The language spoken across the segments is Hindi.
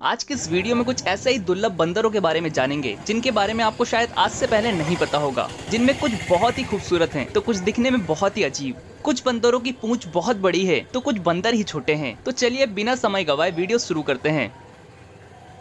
आज की इस वीडियो में कुछ ऐसे ही दुर्लभ बंदरों के बारे में जानेंगे जिनके बारे में आपको शायद आज से पहले नहीं पता होगा। जिनमें कुछ बहुत ही खूबसूरत हैं तो कुछ दिखने में बहुत ही अजीब। कुछ बंदरों की पूंछ बहुत बड़ी है तो कुछ बंदर ही छोटे हैं। तो चलिए बिना समय गवाए वीडियो शुरू करते हैं।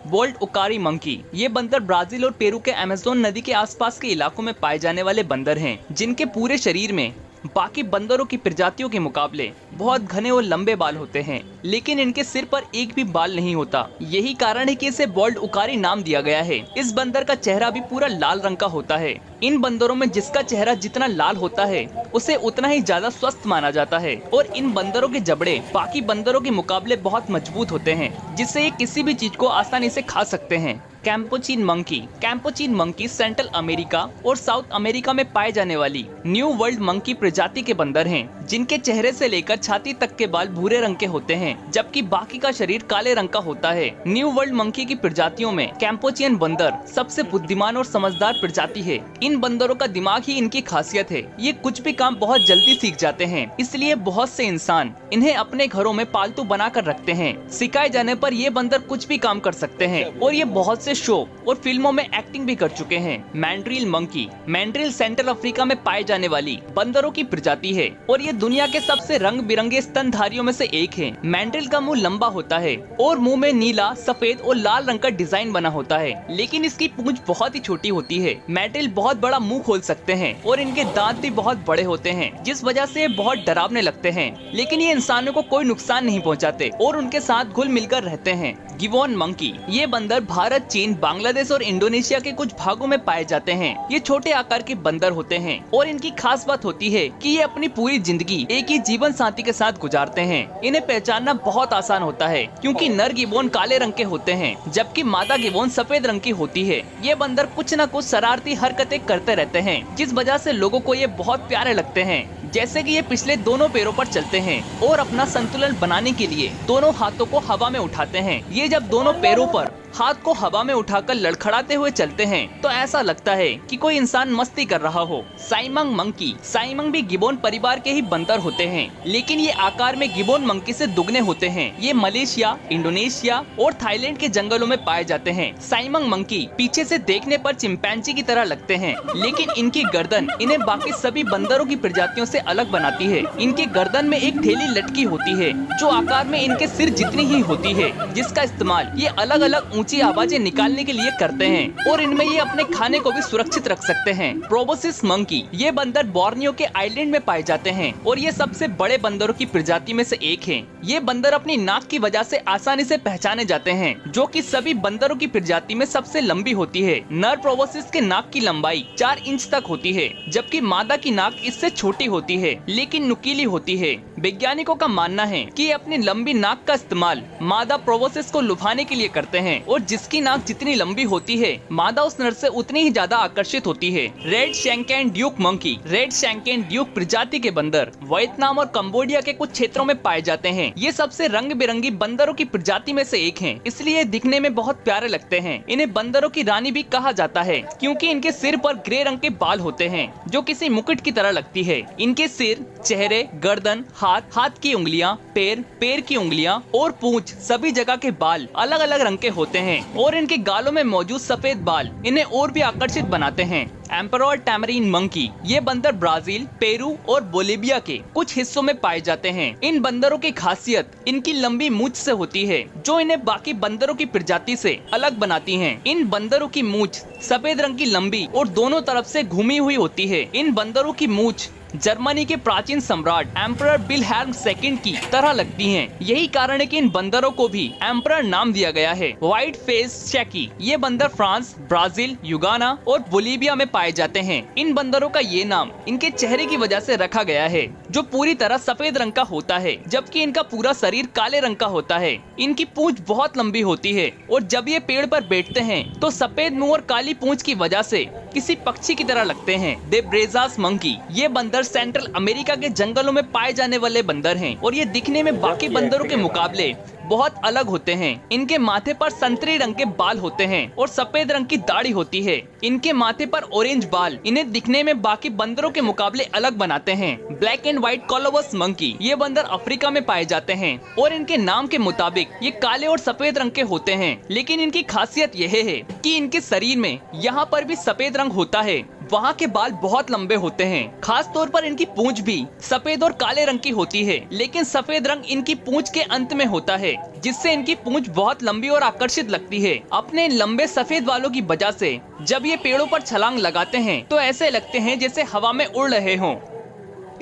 Bald uakari monkey. ये बंदर ब्राजील और पेरू के अमेज़न नदी के आसपास के इलाकों में पाए जाने वाले बंदर हैं, जिनके पूरे शरीर में बाकी बंदरों की प्रजातियों के मुकाबले बहुत घने और लंबे बाल होते हैं, लेकिन इनके सिर पर एक भी बाल नहीं होता। यही कारण है कि इसे बॉल्ट ओकारी नाम दिया गया है। इस बंदर का चेहरा भी पूरा लाल रंग का होता है। इन बंदरों में जिसका चेहरा जितना लाल होता है उसे उतना ही ज्यादा स्वस्थ माना जाता है, और इन बंदरों के जबड़े बाकी बंदरों के मुकाबले बहुत मजबूत होते हैं, जिससे ये किसी भी चीज को आसानी से खा सकते हैं। कैम्पुचिन मंकी। कैम्पुचिन मंकी सेंट्रल अमेरिका और साउथ अमेरिका में पाए जाने वाली न्यू वर्ल्ड मंकी प्रजाति के बंदर हैं, जिनके चेहरे से लेकर छाती तक के बाल भूरे रंग के होते हैं, जबकि बाकी का शरीर काले रंग का होता है। न्यू वर्ल्ड मंकी की प्रजातियों में कैम्पुचियन बंदर सबसे बुद्धिमान और समझदार प्रजाति है। इन बंदरों का दिमाग ही इनकी खासियत है। ये कुछ भी काम बहुत जल्दी सीख जाते हैं, इसलिए बहुत से इंसान इन्हें अपने घरों में पालतू बनाकर रखते हैं। सिखाए जाने पर ये बंदर कुछ भी काम कर सकते हैं, और ये बहुत से शो और फिल्मों में एक्टिंग भी कर चुके हैं। Mandrill monkey. Mandrill central Africa में पाए जाने वाली बंदरों की प्रजाति है, और ये दुनिया के सबसे रंग बिरंगे स्तनधारियों में से एक है। मैंड्रिल का मुंह लंबा होता है और मुंह में नीला, सफेद और लाल रंग का डिजाइन बना होता है, लेकिन इसकी पूंछ बहुत ही छोटी होती है। मैंड्रिल बहुत बड़ा मुंह खोल सकते हैं और इनके दांत भी बहुत बड़े होते हैं, जिस वजह से ये बहुत डरावने लगते हैं, लेकिन ये इंसानों को कोई नुकसान नहीं पहुंचाते और उनके साथ घुल मिलकर रहते हैं। Gibbon monkey. ये बंदर भारत, चीन, बांग्लादेश और इंडोनेशिया के कुछ भागों में पाए जाते हैं। ये छोटे आकार के बंदर होते हैं, और इनकी खास बात होती है कि ये अपनी पूरी जिंदगी एक ही जीवन साथी के साथ गुजारते हैं। इन्हें पहचानना बहुत आसान होता है, क्योंकि नर गिबोन काले रंग के होते हैं, जबकि मादा गिबोन सफेद रंग की होती है। ये बंदर कुछ न कुछ शरारती हरकतें करते रहते हैं, जिस वजह से लोगों को ये बहुत प्यारे लगते हैं। जैसे कि ये पिछले दोनों पैरों पर चलते हैं और अपना संतुलन बनाने के लिए दोनों हाथों को हवा में उठाते हैं। ये जब दोनों पैरों पर हाथ को हवा में उठाकर लड़खड़ाते हुए चलते हैं तो ऐसा लगता है कि कोई इंसान मस्ती कर रहा हो। साइमंग मंकी। साइमंग भी गिबोन परिवार के ही बंदर होते हैं, लेकिन ये आकार में गिबोन मंकी से दुगने होते हैं। ये मलेशिया, इंडोनेशिया और थाईलैंड के जंगलों में पाए जाते हैं। साइमंग मंकी पीछे से देखने पर चिंपैंजी की तरह लगते हैं, लेकिन इनकी गर्दन इन्हें बाकी सभी बंदरों की प्रजातियों से अलग बनाती है। इनके गर्दन में एक थैली लटकी होती है, जो आकार में इनके सिर जितनी ही होती है, जिसका इस्तेमाल ये अलग अलग ऊंची आवाजें निकालने के लिए करते हैं, और इनमें ये अपने खाने को भी सुरक्षित रख सकते हैं। Proboscis monkey. ये बंदर बोर्नियो के आइलैंड में पाए जाते हैं, और ये सबसे बड़े बंदरों की प्रजाति में से एक हैं। ये बंदर अपनी नाक की वजह से आसानी से पहचाने जाते हैं, जो कि सभी बंदरों की प्रजाति में सबसे लंबी होती है। नर प्रोबोसिस के नाक की लंबाई 4 इंच तक होती है, जबकि मादा की नाक इससे छोटी होती है, लेकिन नुकीली होती है। वैज्ञानिकों का मानना है कि ये अपनी लंबी नाक का इस्तेमाल मादा प्रोबोसिस को लुभाने के लिए करते हैं, और जिसकी नाक जितनी लंबी होती है, मादा उस नर से उतनी ही ज्यादा आकर्षित होती है। Red shanked douc monkey. Red shanked douc प्रजाति के बंदर वियतनाम और कंबोडिया के कुछ क्षेत्रों में पाए जाते हैं। ये सबसे रंग बिरंगी बंदरों की प्रजाति में से एक हैं, इसलिए दिखने में बहुत प्यारे लगते हैं। इन्हें बंदरों की रानी भी कहा जाता है, क्योंकि इनके सिर पर ग्रे रंग के बाल होते हैं, जो किसी मुकुट की तरह लगती है। इनके सिर, चेहरे, गर्दन, हाथ की उंगलियां, पैर की उंगलियां और पूंछ सभी जगह के बाल अलग अलग रंग के होते हैं, और इनके गालों में मौजूद सफेद बाल इन्हें और भी आकर्षित बनाते हैं। Emperor tamarin monkey. ये बंदर ब्राजील, पेरू और बोलिविया के कुछ हिस्सों में पाए जाते हैं। इन बंदरों की खासियत इनकी लंबी मूंछ से होती है, जो इन्हें बाकी बंदरों की प्रजाति से अलग बनाती हैं। इन बंदरों की मूंछ सफेद रंग की लंबी और दोनों तरफ से घूमी हुई होती है। इन बंदरों की मूंछ जर्मनी के प्राचीन सम्राट एम्परर विल्हेल्म सेकंड की तरह लगती हैं। यही कारण है कि इन बंदरों को भी एम्परर नाम दिया गया है। White face शैकी। ये बंदर फ्रांस, ब्राजील, युगाना और बोलिविया में पाए जाते हैं। इन बंदरों का ये नाम इनके चेहरे की वजह से रखा गया है, जो पूरी तरह सफेद रंग का होता है, जबकि इनका पूरा शरीर काले रंग का होता है। इनकी पूंछ बहुत लंबी होती है, और जब ये पेड़ पर बैठते हैं तो सफेद मुंह और काली पूंछ की वजह से किसी पक्षी की तरह लगते हैं। देब्रेजास मंकी। ये बंदर सेंट्रल अमेरिका के जंगलों में पाए जाने वाले बंदर हैं, और ये दिखने में बाकी बंदरों के मुकाबले बहुत अलग होते हैं। इनके माथे पर संतरी रंग के बाल होते हैं और सफेद रंग की दाढ़ी होती है। इनके माथे पर ऑरेंज बाल इन्हें दिखने में बाकी बंदरों के मुकाबले अलग बनाते हैं। ब्लैक एंड व्हाइट कॉलोबस मंकी, ये बंदर अफ्रीका में पाए जाते हैं और इनके नाम के मुताबिक ये काले और सफेद रंग के होते हैं। लेकिन इनकी खासियत यह है कि इनके शरीर में यहाँ पर भी सफेद रंग होता है, वहाँ के बाल बहुत लंबे होते हैं। खास तौर पर इनकी पूंछ भी सफेद और काले रंग की होती है, लेकिन सफेद रंग इनकी पूंछ के अंत में होता है, जिससे इनकी पूंछ बहुत लंबी और आकर्षित लगती है। अपने लंबे सफेद बालों की वजह से जब ये पेड़ों पर छलांग लगाते हैं तो ऐसे लगते हैं जैसे हवा में उड़ रहे हों।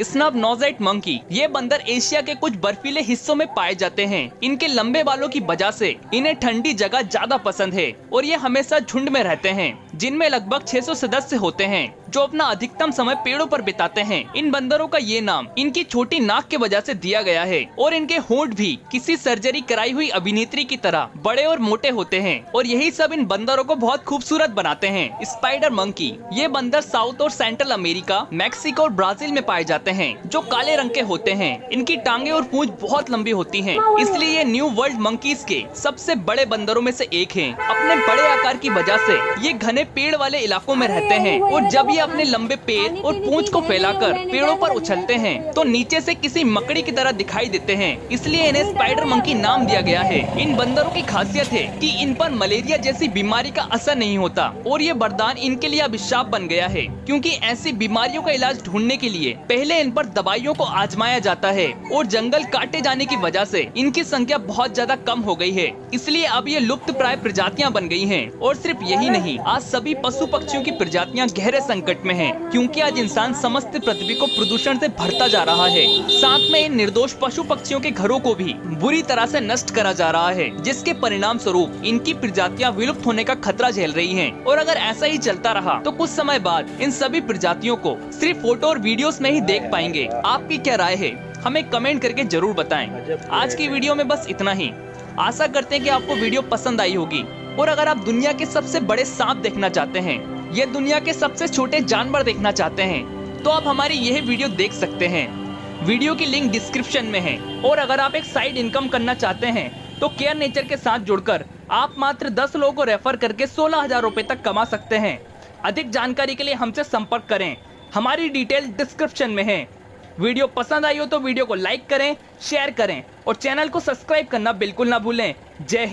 स्नब नोज़ेड मंकी, ये बंदर एशिया के कुछ बर्फीले हिस्सों में पाए जाते हैं। इनके लंबे बालों की वजह से इन्हें ठंडी जगह ज्यादा पसंद है और ये हमेशा झुंड में रहते हैं, जिनमें लगभग 600 सदस्य होते हैं जो अपना अधिकतम समय पेड़ों पर बिताते हैं। इन बंदरों का ये नाम इनकी छोटी नाक के वजह से दिया गया है और इनके होंठ भी किसी सर्जरी कराई हुई अभिनेत्री की तरह बड़े और मोटे होते हैं और यही सब इन बंदरों को बहुत खूबसूरत बनाते हैं। स्पाइडर मंकी, ये बंदर साउथ और सेंट्रल अमेरिका, मैक्सिको और ब्राजील में पाए जाते हैं, जो काले रंग के होते हैं। इनकी टांगे और पूंछ बहुत लंबी होती हैं, इसलिए ये न्यू वर्ल्ड मंकीज के सबसे बड़े बंदरों में से एक हैं। अपने बड़े आकार की वजह से ये घने पेड़ वाले इलाकों में रहते हैं और जब ये अपने लंबे पैर और पूंछ को फैलाकर पेड़ों पर उछलते हैं तो नीचे से किसी मकड़ी की तरह दिखाई देते हैं, इसलिए इन्हें स्पाइडर मंकी नाम दिया गया है। इन बंदरों की खासियत है कि इन पर मलेरिया जैसी बीमारी का असर नहीं होता और ये वरदान इनके लिए अभिशाप बन गया है, क्योंकि ऐसी बीमारियों का इलाज ढूंढने के लिए पहले इन पर दवाइयों को आजमाया जाता है और जंगल काटे जाने की वजह से इनकी संख्या बहुत ज्यादा कम हो गई है, इसलिए अब ये लुप्त प्राय प्रजातियां बन गई हैं। और सिर्फ यही नहीं, आज सभी पशु पक्षियों की प्रजातियां गहरे संकट में हैं, क्योंकि आज इंसान समस्त पृथ्वी को प्रदूषण से भरता जा रहा है। साथ में इन निर्दोष पशु पक्षियों के घरों को भी बुरी तरह से नष्ट करा जा रहा है, जिसके परिणाम स्वरूप इनकी प्रजातियां विलुप्त होने का खतरा झेल रही हैं। और अगर ऐसा ही चलता रहा तो कुछ समय बाद इन सभी प्रजातियों को सिर्फ फोटो और वीडियोस में ही देख पाएंगे। आपकी क्या राय है, हमें कमेंट करके जरूर बताएं। आज की वीडियो में बस इतना ही। आशा करते हैं कि आपको वीडियो पसंद आई होगी और अगर आप दुनिया के सबसे बड़े सांप देखना चाहते हैं या दुनिया के सबसे छोटे जानवर देखना चाहते हैं तो आप हमारी यह वीडियो देख सकते हैं। वीडियो की लिंक डिस्क्रिप्शन में है। और अगर आप एक साइड इनकम करना चाहते हैं तो केयर नेचर के साथ जुड़कर आप मात्र 10 लोगों को रेफर करके 16,000 रुपए तक कमा सकते हैं। अधिक जानकारी के लिए हमसे संपर्क करें, हमारी डिटेल डिस्क्रिप्शन में है। वीडियो पसंद आई हो तो वीडियो को लाइक करें, शेयर करें और चैनल को सब्सक्राइब करना बिल्कुल ना भूलें। जय हिंद।